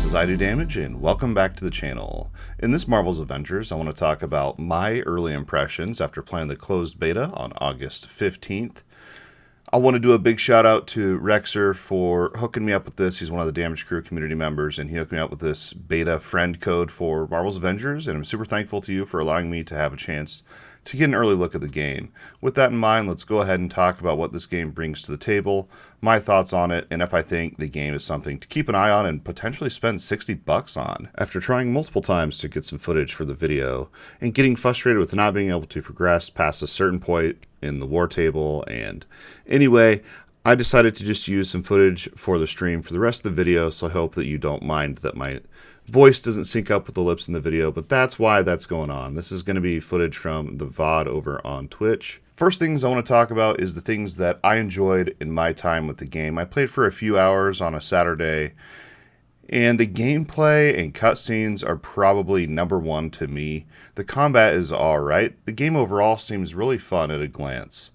is Idodmg, and welcome back to the channel. In this Marvels Avengers, I want to talk about my early impressions after playing the closed beta on August 15th. I want to do a big shout out to Rexer for hooking me up with this. He's one of the Damage Crew community members, and he hooked me up with this beta friend code for Marvels Avengers, and I'm super thankful to you for allowing me to have a chance to get an early look at the game. With that in mind, let's go ahead and talk about what this game brings to the table, my thoughts on it, and if I think the game is something to keep an eye on and potentially spend $60 on. After trying multiple times to get some footage for the video and getting frustrated with not being able to progress past a certain point in the war table, and anyway, I decided to just use some footage for the stream for the rest of the video, so I hope that you don't mind that my voice doesn't sync up with the lips in the video, but that's why that's going on. This is going to be footage from the VOD over on Twitch. First things I want to talk about is the things that I enjoyed in my time with the game. I played for a few hours on a Saturday, and the gameplay and cutscenes are probably number one to me. The combat is alright. The game overall seems really fun at a glance.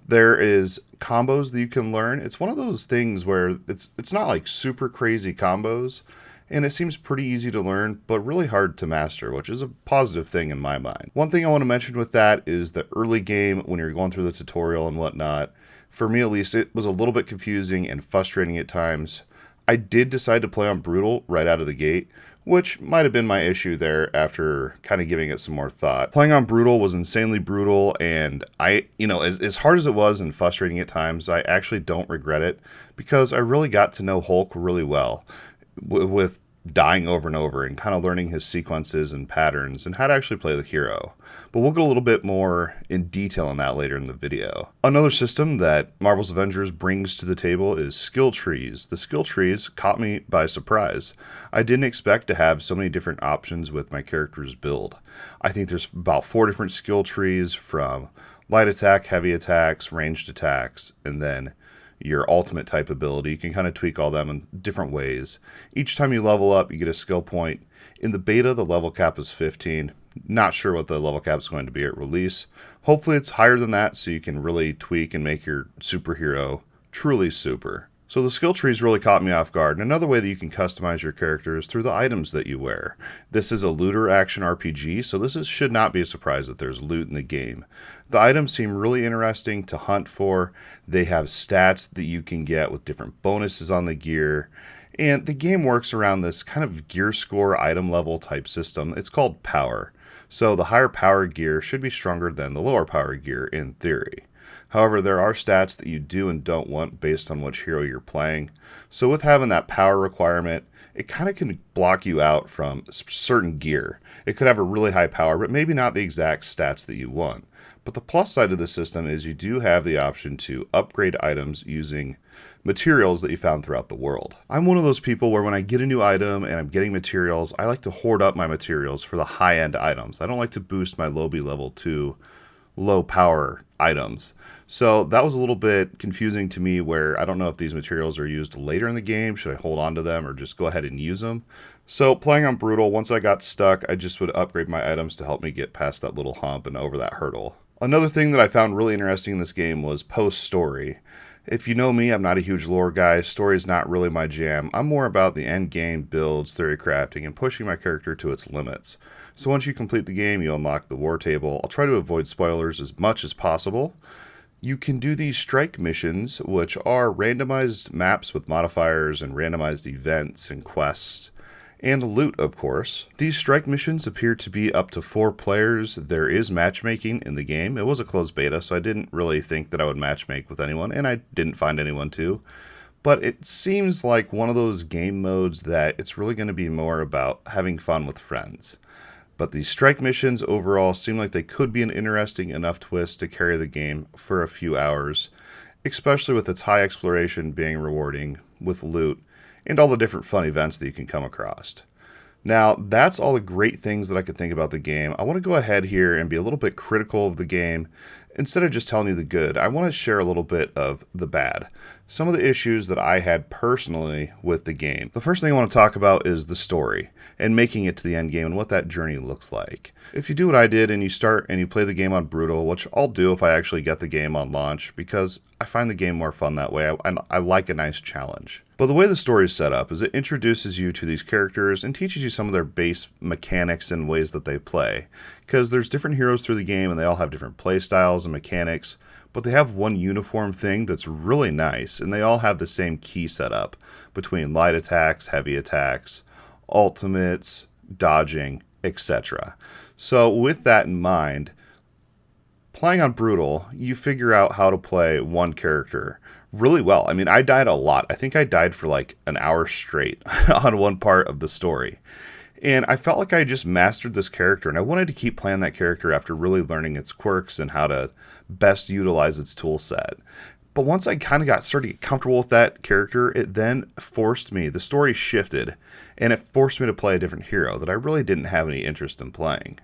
There is combos that you can learn. It's one of those things where it's not like super crazy combos, and it seems pretty easy to learn, but really hard to master, which is a positive thing in my mind. One thing I want to mention with that is the early game, when you're going through the tutorial and whatnot, for me at least, it was a little bit confusing and frustrating at times. I did decide to play on Brutal right out of the gate, which might have been my issue there after kind of giving it some more thought. Playing on Brutal was insanely brutal, and as hard as it was and frustrating at times, I actually don't regret it, because I really got to know Hulk really well with dying over and over and kind of learning his sequences and patterns and how to actually play the hero. But we'll go a little bit more in detail on that later in the video. Another system that Marvels Avengers brings to the table is skill trees. The skill trees caught me by surprise. I didn't expect to have so many different options with my character's build. I think there's about 4 different skill trees, from light attack, heavy attacks, ranged attacks, and then your ultimate type ability. You can kind of tweak all them in different ways. Each time you level up, you get a skill point. In the beta, the level cap is 15. Not sure what the level cap is going to be at release. Hopefully it's higher than that, so you can really tweak and make your superhero truly super. So the skill trees really caught me off guard. And another way that you can customize your character is through the items that you wear. This is a looter action RPG, so should not be a surprise that there's loot in the game. The items seem really interesting to hunt for. They have stats that you can get with different bonuses on the gear. And the game works around this kind of gear score item level type system. It's called power. So the higher power gear should be stronger than the lower power gear in theory. However, there are stats that you do and don't want based on which hero you're playing. So with having that power requirement, it kind of can block you out from certain gear. It could have a really high power, but maybe not the exact stats that you want. But the plus side of the system is you do have the option to upgrade items using materials that you found throughout the world. I'm one of those people where when I get a new item and I'm getting materials, I like to hoard up my materials for the high-end items. I don't like to boost my lobby level to low power items. So that was a little bit confusing to me, where I don't know if these materials are used later in the game. Should I hold on to them or just go ahead and use them? So playing on Brutal, once I got stuck, I just would upgrade my items to help me get past that little hump and over that hurdle. Another thing that I found really interesting in this game was post-story. If you know me, I'm not a huge lore guy. Story is not really my jam. I'm more about the end game builds, theory crafting, and pushing my character to its limits. So once you complete the game, you unlock the war table. I'll try to avoid spoilers as much as possible. You can do these strike missions, which are randomized maps with modifiers and randomized events and quests, and loot, of course. These strike missions appear to be up to 4 players. There is matchmaking in the game. It was a closed beta, so I didn't really think that I would matchmake with anyone, and I didn't find anyone to. But it seems like one of those game modes that it's really going to be more about having fun with friends. But these strike missions overall seem like they could be an interesting enough twist to carry the game for a few hours, especially with its high exploration being rewarding with loot and all the different fun events that you can come across. Now, that's all the great things that I could think about the game. I want to go ahead here and be a little bit critical of the game Instead of just telling you the good, I want to share a little bit of the bad. Some of the issues that I had personally with the game. The first thing I want to talk about is the story and making it to the end game and what that journey looks like. If you do what I did and you start and you play the game on Brutal, which I'll do if I actually get the game on launch because I find the game more fun that way. I like a nice challenge. But the way the story is set up is it introduces you to these characters and teaches you some of their base mechanics and ways that they play. Because there's different heroes through the game and they all have different play styles and mechanics, but they have one uniform thing that's really nice, and they all have the same key setup between light attacks, heavy attacks, ultimates, dodging, etc. So with that in mind, playing on Brutal, you figure out how to play one character really well. I mean, I died a lot. I think I died for like an hour straight on one part of the story. And I felt like I just mastered this character, and I wanted to keep playing that character after really learning its quirks and how to best utilize its tool set. But once I kind of started to get comfortable with that character, it then forced me, the story shifted, and it forced me to play a different hero that I really didn't have any interest in playing.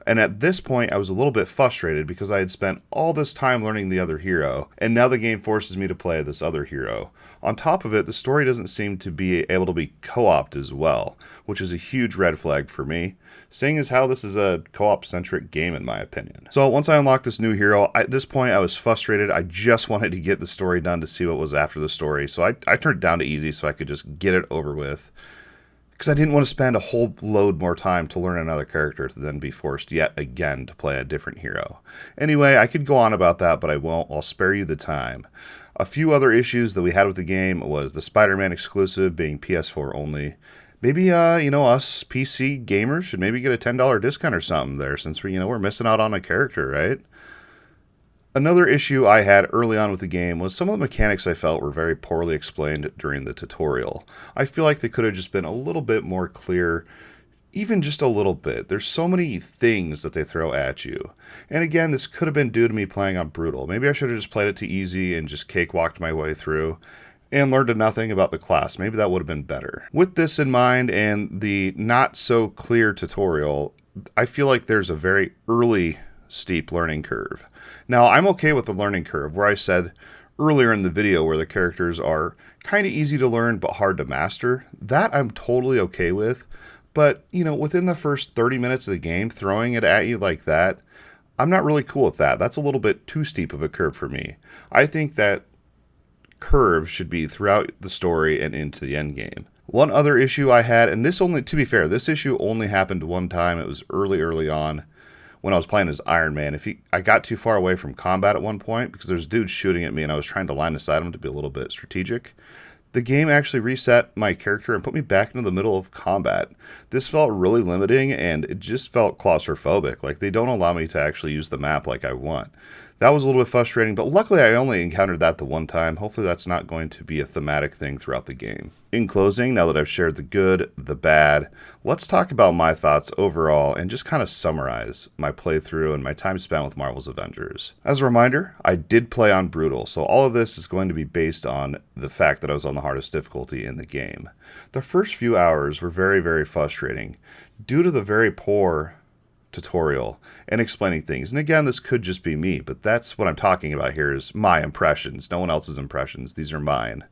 And at this point, I was a little bit frustrated because I had spent all this time learning the other hero, and now the game forces me to play this other hero. On top of it, the story doesn't seem to be able to be co-opted as well, which is a huge red flag for me, seeing as how this is a co-op-centric game in my opinion. So once I unlocked this new hero, at this point I was frustrated. I just wanted to get the story done to see what was after the story, so I turned it down to easy so I could just get it over with. Because I didn't want to spend a whole load more time to learn another character to then be forced yet again to play a different hero. Anyway, I could go on about that, but I won't. I'll spare you the time. A few other issues that we had with the game was the Spider-Man exclusive being PS4 only. Maybe, us PC gamers should maybe get a $10 discount or something there since we're missing out on a character, right? Another issue I had early on with the game was some of the mechanics I felt were very poorly explained during the tutorial. I feel like they could have just been a little bit more clear, even just a little bit. There's so many things that they throw at you. And again, this could have been due to me playing on Brutal. Maybe I should have just played it to easy and just cakewalked my way through and learned nothing about the class. Maybe that would have been better. With this in mind and the not so clear tutorial, I feel like there's a very early steep learning curve. Now, I'm okay with the learning curve where I said earlier in the video where the characters are kind of easy to learn but hard to master. That I'm totally okay with. But, within the first 30 minutes of the game, throwing it at you like that, I'm not really cool with that. That's a little bit too steep of a curve for me. I think that curve should be throughout the story and into the end game. One other issue I had, and to be fair, this issue only happened one time. It was early on when I was playing as Iron Man. I got too far away from combat at one point because there's dudes shooting at me and I was trying to line aside them to be a little bit strategic. The game actually reset my character and put me back into the middle of combat. This felt really limiting and it just felt claustrophobic. Like they don't allow me to actually use the map like I want. That was a little bit frustrating, but luckily I only encountered that the one time. Hopefully that's not going to be a thematic thing throughout the game. In closing, now that I've shared the good, the bad, let's talk about my thoughts overall and just kind of summarize my playthrough and my time spent with Marvel's Avengers. As a reminder, I did play on Brutal, so all of this is going to be based on the fact that I was on the hardest difficulty in the game. The first few hours were very, very frustrating due to the very poor tutorial and explaining things. And again, this could just be me, but that's what I'm talking about here is my impressions. No one else's impressions. These are mine.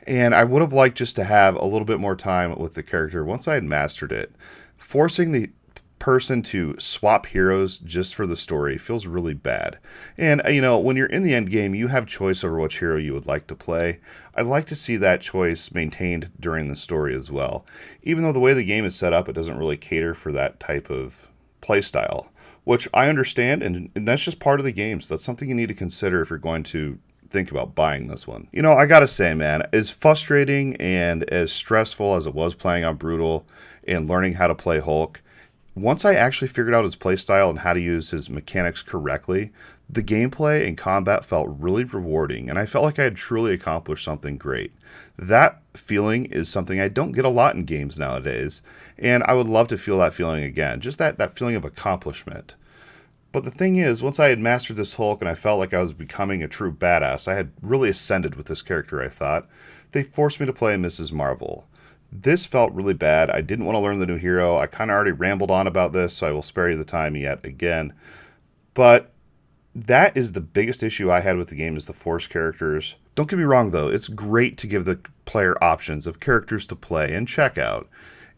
And I would have liked just to have a little bit more time with the character once I had mastered it. Forcing the person to swap heroes just for the story feels really bad. And, when you're in the end game, you have choice over which hero you would like to play. I'd like to see that choice maintained during the story as well. Even though the way the game is set up, it doesn't really cater for that type of playstyle, which I understand, and that's just part of the game, so that's something you need to consider if you're going to think about buying this one. I gotta say, man, as frustrating and as stressful as it was playing on Brutal and learning how to play Hulk, once I actually figured out his playstyle and how to use his mechanics correctly, the gameplay and combat felt really rewarding, and I felt like I had truly accomplished something great. That feeling is something I don't get a lot in games nowadays, and I would love to feel that feeling again, just that feeling of accomplishment. But the thing is, once I had mastered this Hulk and I felt like I was becoming a true badass, I had really ascended with this character, I thought, they forced me to play Mrs. Marvel. This felt really bad. I didn't want to learn the new hero. I kind of already rambled on about this, so I will spare you the time yet again. But That is the biggest issue I had with the game, is the force characters. Don't get me wrong, though. It's great to give the player options of characters to play and check out.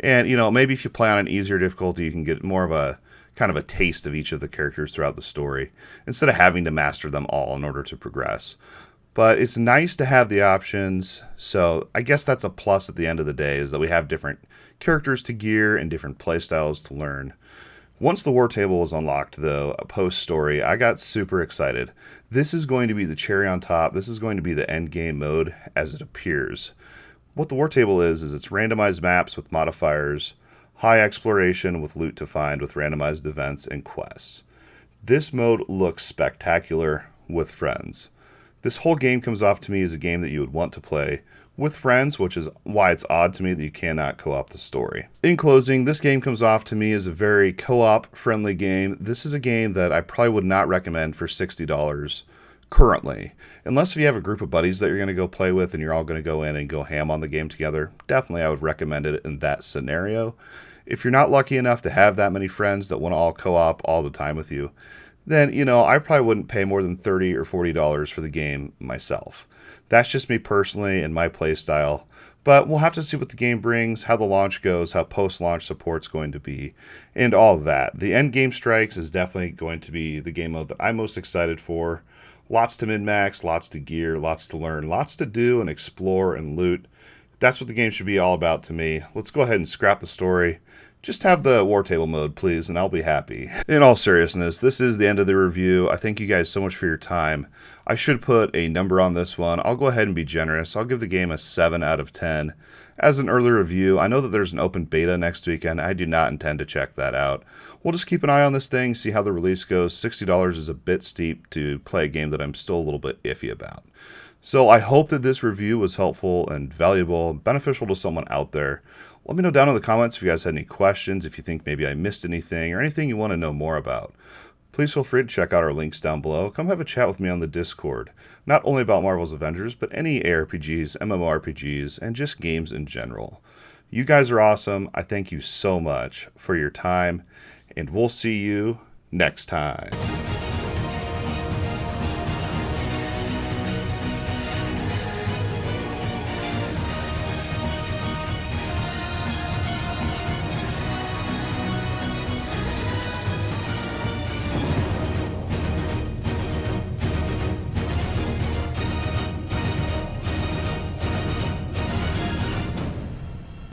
And, maybe if you play on an easier difficulty, you can get more of a kind of a taste of each of the characters throughout the story, instead of having to master them all in order to progress. But it's nice to have the options, so I guess that's a plus at the end of the day, is that we have different characters to gear and different playstyles to learn. Once the war table was unlocked, though, post-story, I got super excited. This is going to be the cherry on top. This is going to be the end game mode as it appears. What the war table is it's randomized maps with modifiers, high exploration with loot to find with randomized events and quests. This mode looks spectacular with friends. This whole game comes off to me as a game that you would want to play with friends, which is why it's odd to me that you cannot co-op the story. In closing, this game comes off to me as a very co-op friendly game. This is a game that I probably would not recommend for $60 currently. Unless if you have a group of buddies that you're going to go play with and you're all going to go in and go ham on the game together, definitely I would recommend it in that scenario. If you're not lucky enough to have that many friends that want to all co-op all the time with you, then, I probably wouldn't pay more than $30 or $40 for the game myself. That's just me personally and my play style. But we'll have to see what the game brings, how the launch goes, how post-launch support's going to be, and all of that. The end game strikes is definitely going to be the game mode that I'm most excited for. Lots to min-max, lots to gear, lots to learn, lots to do and explore and loot. That's what the game should be all about to me. Let's go ahead and scrap the story. Just have the war table mode, please, and I'll be happy. In all seriousness, this is the end of the review. I thank you guys so much for your time. I should put a number on this one. I'll go ahead and be generous. I'll give the game a 7 out of 10. As an early review, I know that there's an open beta next weekend. I do not intend to check that out. We'll just keep an eye on this thing, see how the release goes. $60 is a bit steep to play a game that I'm still a little bit iffy about. So I hope that this review was helpful and valuable, beneficial to someone out there. Let me know down in the comments if you guys had any questions, if you think maybe I missed anything, or anything you want to know more about. Please feel free to check out our links down below. Come have a chat with me on the Discord. Not only about Marvel's Avengers, but any ARPGs, MMORPGs, and just games in general. You guys are awesome. I thank you so much for your time, and we'll see you next time.